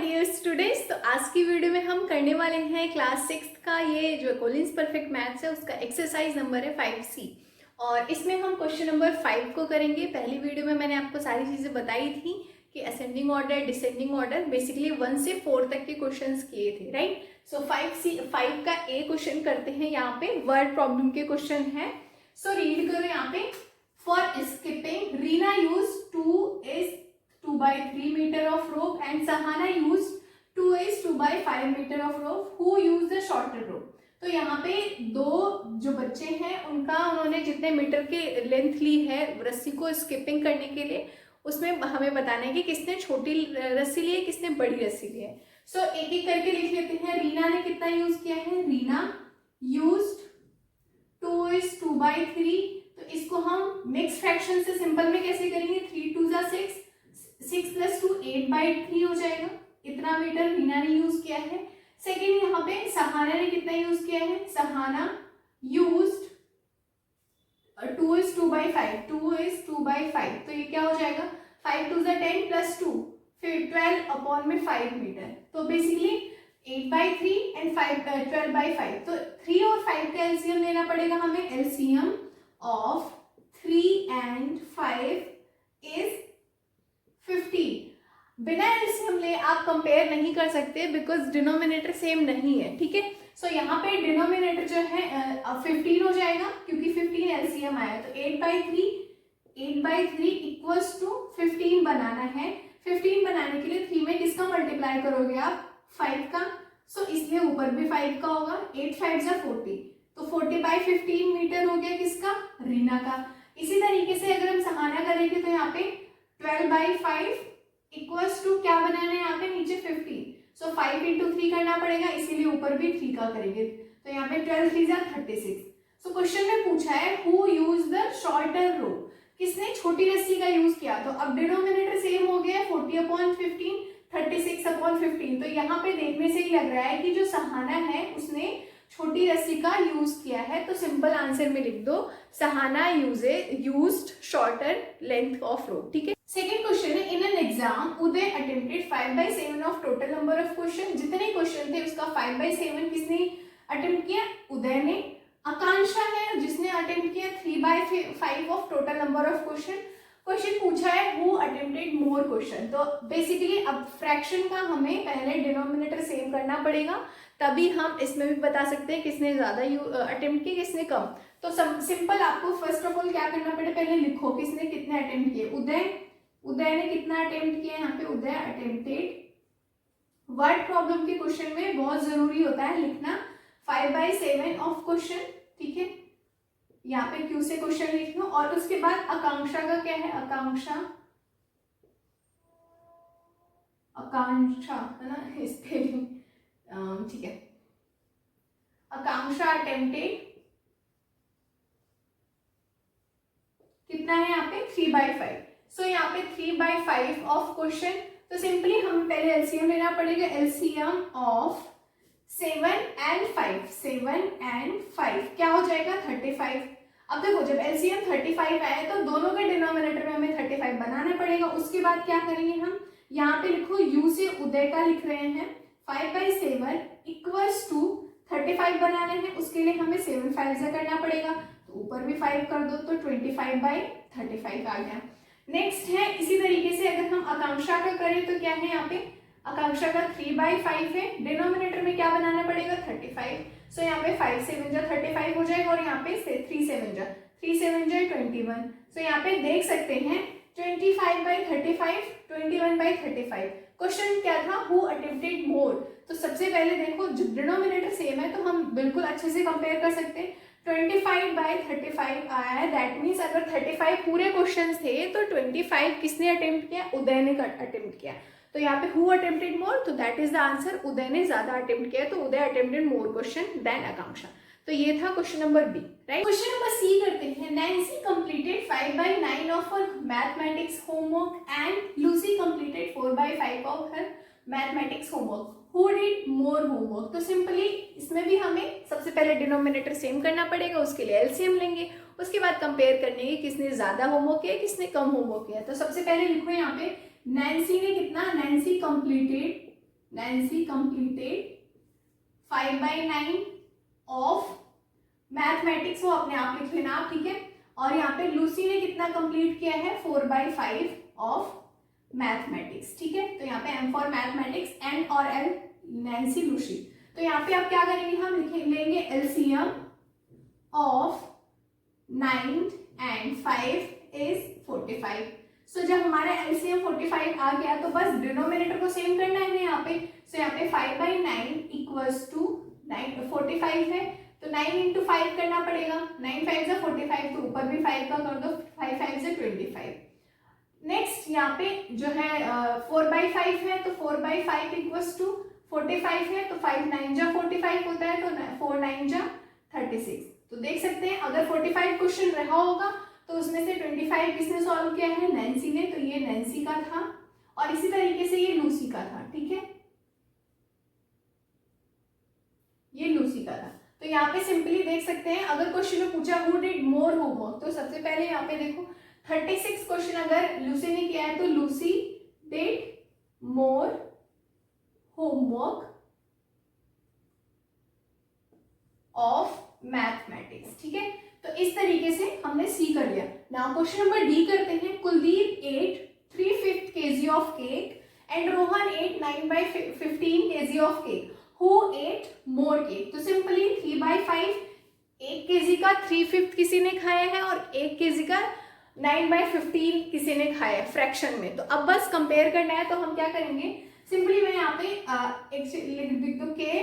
Dear students, तो आज की वीडियो में हम करने वाले हैं क्लास 6 का ये जो कॉलिन्स परफेक्ट मैथ्स है उसका एक्सरसाइज नंबर है 5C। और इसमें हम क्वेश्चन नंबर 5 को करेंगे। पहली वीडियो में मैंने आपको सारी चीज़ें बताई थी कि ascending order, descending order, basically 1 से 4 तक के क्वेश्चंस किए थे, राइट। सो 5 का ए क्वेश्चन करते हैं। यहाँ पे वर्ड प्रॉब्लम के क्वेश्चन है। सो रीड करो यहाँ पे। For skipping Reena use 2/3 meter of rope and Sahana used 2/5 meter of rope. Who used the shorter rope? तो यहाँ पे दो जो बच्चे हैं उन्होंने जितने मीटर की लेंथ ली है रस्सी को स्किपिंग करने के लिए, उसमें हमें बताना है कि किसने छोटी रस्सी ली है, किसने बड़ी रस्सी ली है। सो एक एक करके लिख लेते हैं। रीना ने कितना यूज किया है? रीना यूज्ड 2/3। तो इसको हम मिक्स फ्रैक्शन से सिंपल में कैसे करेंगे? 3 2 6, 6 + 2 8/3 हो जाएगा। इतना मीटर रीना ने यूज किया है। सेकेंड यहाँ पे सहाना ने कितना यूज किया है? सहाना यूज्ड 2/5। तो ये क्या हो जाएगा? 5 2 10 + 2 फिर 12/5 मीटर। तो बेसिकली 8/3 एंड 12/5। तो 3 और 5 का एलसीएम लेना पड़ेगा हमें। LCM of 3 and 5 is 50। बिना एलसीएम ले आप कंपेयर नहीं कर सकते बिकॉज डिनोमिनेटर सेम नहीं है, ठीक है। सो यहाँ पे डिनोमिनेटर जो है 15 हो जाएगा क्योंकि 15 एलसीएम आया। तो 8/3 इक्वल्स टू 15 बनाना है। 15 बनाने के लिए 3 में किसका मल्टीप्लाई करोगे आप? 5 का। सो इसलिए ऊपर भी 5 का होगा। 8 5 = 40। तो 40/15 मीटर हो गया किसका? रीना का। इसी तरीके से अगर हम सहाना करेंगे तो यहाँ पे 12/5 इक्वल्स टू क्या बनाना है यहाँ पे? नीचे 50। सो 5 × 3 करना पड़ेगा, इसीलिए ऊपर भी 3 का करेंगे। तो यहाँ पे 12 3 = 36। सो क्वेश्चन में पूछा है हु यूज द शॉर्टर रोप, किसने छोटी रस्सी का यूज किया। तो अब डिनोमिनेटर सेम हो गया, 40/15 36/15। तो यहाँ पे देखने से ही लग रहा है कि जो सहाना है उसने छोटी रस्सी का यूज किया है। तो सिंपल आंसर में लिख दो Sahana used shorter length of rope, ठीक है। सेकेंड क्वेश्चन है in an exam Uday attempted 5/7 of total number of question. जितने क्वेश्चन थे उसका 5/7 किसने अटेम्प्ट किया? उदय ने। आकांक्षा है जिसने अटेम्प्ट किया 3/5 of total number of question. Question पूछा है हु अटेम्प्टेड मोर क्वेश्चन। तो बेसिकली अब फ्रैक्शन का हमें पहले डिनोमिनेटर सेम करना पड़ेगा, तभी हम इसमें भी बता सकते हैं किसने ज्यादा अटेम्प्ट किए किसने कम। तो सिंपल आपको फर्स्ट ऑफ ऑल क्या करना पड़े, पहले लिखो किसने कितने अटेम्प्ट किए। उदय ने कितना अटेम्प्ट किया? यहाँ पे उदय अटेम्प्टेड। वर्ड प्रॉब्लम के क्वेश्चन में बहुत जरूरी होता है लिखना 5/7 ऑफ क्वेश्चन, ठीक है। यहाँ पे क्यू से क्वेश्चन लिख लो। और उसके बाद आकांक्षा का क्या है? आकांक्षा है ना, स्पेलिंग ठीक है। आकांक्षा अटेम्प्टेड कितना है यहाँ पे? 3/5। सो यहाँ पे 3/5 ऑफ क्वेश्चन। तो सिंपली हमें पहले एलसीएम लेना पड़ेगा। एलसीएम ऑफ 7 and 5 क्या हो जाएगा? 35। अब देखो जब एलसीएम 35 आए तो दोनों के डिनोमिनेटर में हमें 35 बनाना पड़ेगा। उसके बाद क्या करेंगे हम? यहाँ पे लिखो यू से उदय का लिख रहे हैं। 5/7 इक्वल्स टू 35 बनाना है, उसके लिए हमें 7 5 से करना पड़ेगा। तो ऊपर भी 5 कर दो तो 25/35 आ गया। नेक्स्ट है इसी तरीके से अगर हम आकांक्षा का करें तो क्या है यहाँ पे? आकांक्षा का 3/5 है। डिनोमिनेटर में क्या बनाना पड़ेगा? 35। सो यहाँ पे 5 7 = 35 हो जाएगा और यहाँ पे 3 7 = 21। सो यहाँ पे देख सकते हैं 25/35 21/35। क्वेश्चन क्या था? Who attempted more. तो सबसे पहले देखो जब डिनोमिनेटर सेम है तो हम बिल्कुल अच्छे से कंपेयर कर सकते हैं। 25/35 आया है, दैट मीन्स अगर 35 पूरे क्वेश्चन थे तो 25 किसने अटेम्प्ट किया? उदय ने अटेम्प्ट किया। तो यहाँ पे हु अटेम्प्टेड मोर, तो that is the answer. Uday ने ज्यादा अटेम्प्ट किया, तो Uday attempted more question than Akanksha. तो ये था question number B, right. Question number C करते हैं। Nancy completed 5/9 of her mathematics homework and Lucy completed 4/5 of her mathematics homework. Who did more homework. तो सिंपली इसमें भी हमें सबसे पहले डिनोमिनेटर सेम करना पड़ेगा, उसके लिए एलसीएम लेंगे, उसके बाद कंपेयर करने की किसने ज्यादा होमवर्क किया किसने कम होमवर्क किया। तो सबसे पहले लिखो यहाँ पे नैन्सी ने कितना? Nancy completed Nancy completed 5/9 of mathematics, वो अपने आप लिख लेना आप, ठीक है। और यहाँ पे लूसी ने कितना कंप्लीट किया है, 4/5 ऑफ मैथमेटिक्स, ठीक है। तो यहाँ पे M फॉर मैथमेटिक्स, N और L नैन्सी लूसी। तो यहाँ पे आप क्या करेंगे, हम लेंगे एलसीएम ऑफ 9 and 5 is 45। सो जब हमारा एलसीएम 45 आ गया तो बस डिनोमिनेटर को सेम करना है यहाँ पे। सो यहाँ पे 5/9 इक्वल्स टू 45 है, तो 9 इंटू 5 करना पड़ेगा। 9 5 से 45, तो ऊपर भी 5 का कर दो, 5 5 से 25। नेक्स्ट यहाँ पे जो है 4/5 है, तो 4/5 इक्वल्स टू 45 है, तो 5 9 जा 45 होता है, तो 4 9 जा 36। तो देख सकते हैं अगर 45 क्वेश्चन रहा होगा तो उसमें से 25 किसने सॉल्व किया है, नैन्सी ने। तो ये नैन्सी का था और इसी तरीके से ये लूसी का था, ठीक है, ये लूसी का था। तो यहाँ पे सिंपली देख सकते हैं अगर क्वेश्चन में पूछा हु डिड मोर होमवर्क, तो सबसे पहले यहाँ पे देखो 36 क्वेश्चन अगर लूसी ने किया है तो Lucy did more homework of mathematics, ठीक है। तो इस तरीके से हमने सी कर लिया। नाउ क्वेश्चन नंबर डी करते हैं। Kuldeep ate 3/5 kg of cake and Rohan ate 9/15 kg of cake, who ate more cake. तो सिंपली 3/5, 1 kg का 3/5 किसी ने खाया है और 1 kg का 9/15 किसी ने खाया है फ्रैक्शन में। तो अब बस कंपेयर करना है, तो हम क्या करेंगे, सिंपली मैं यहाँ पे लिख दो के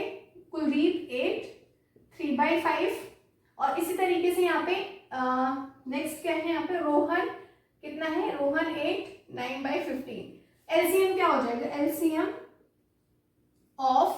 कुलदीप एट 3/5 और इसी तरीके से यहाँ पे नेक्स्ट क्या है, यहाँ पे रोहन कितना है, रोहन 8 9/15। एलसीएम क्या हो जाएगा, एलसीएम ऑफ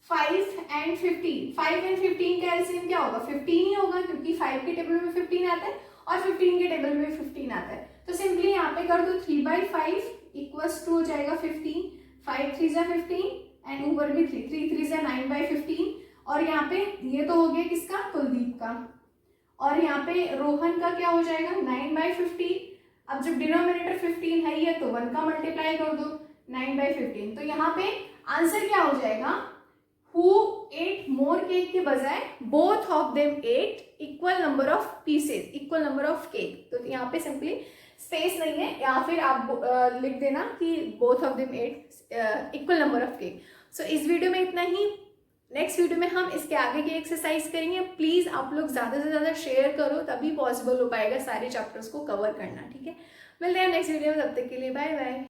5 and 15, 5 and 15 का एलसीएम क्या होगा, 15 ही होगा, क्योंकि 5 के टेबल में 15 आता है और 15 के टेबल में 15 आता है। तो सिंपली यहाँ पे कर दो 3/5 इक्वल्स टू हो जाएगा 15, 5 3 जा 15 एंड ऊपर भी 3 3 जा 9/15। और यहाँ पे ये तो हो गया किसका, कुलदीप का। और यहाँ पे रोहन का क्या हो जाएगा, 9/15। अब जब डिनोमिनेटर 15 है ही है तो 1 का मल्टीप्लाई कर दो 9/15। तो यहाँ पे आंसर क्या हो जाएगा, हु एट मोर केक के बजाय both of them ate equal number of pieces, equal number of cake. तो यहाँ पे सिंपली स्पेस नहीं है, या फिर आप लिख देना कि both of them ate equal number of cake. So इस वीडियो में इतना ही। नेक्स्ट वीडियो में हम इसके आगे की एक्सरसाइज करेंगे। प्लीज़ आप लोग ज़्यादा से ज़्यादा शेयर करो, तभी पॉसिबल हो पाएगा सारे चैप्टर्स को कवर करना, ठीक है। मिलते हैं नेक्स्ट वीडियो में, तब तक के लिए बाय बाय।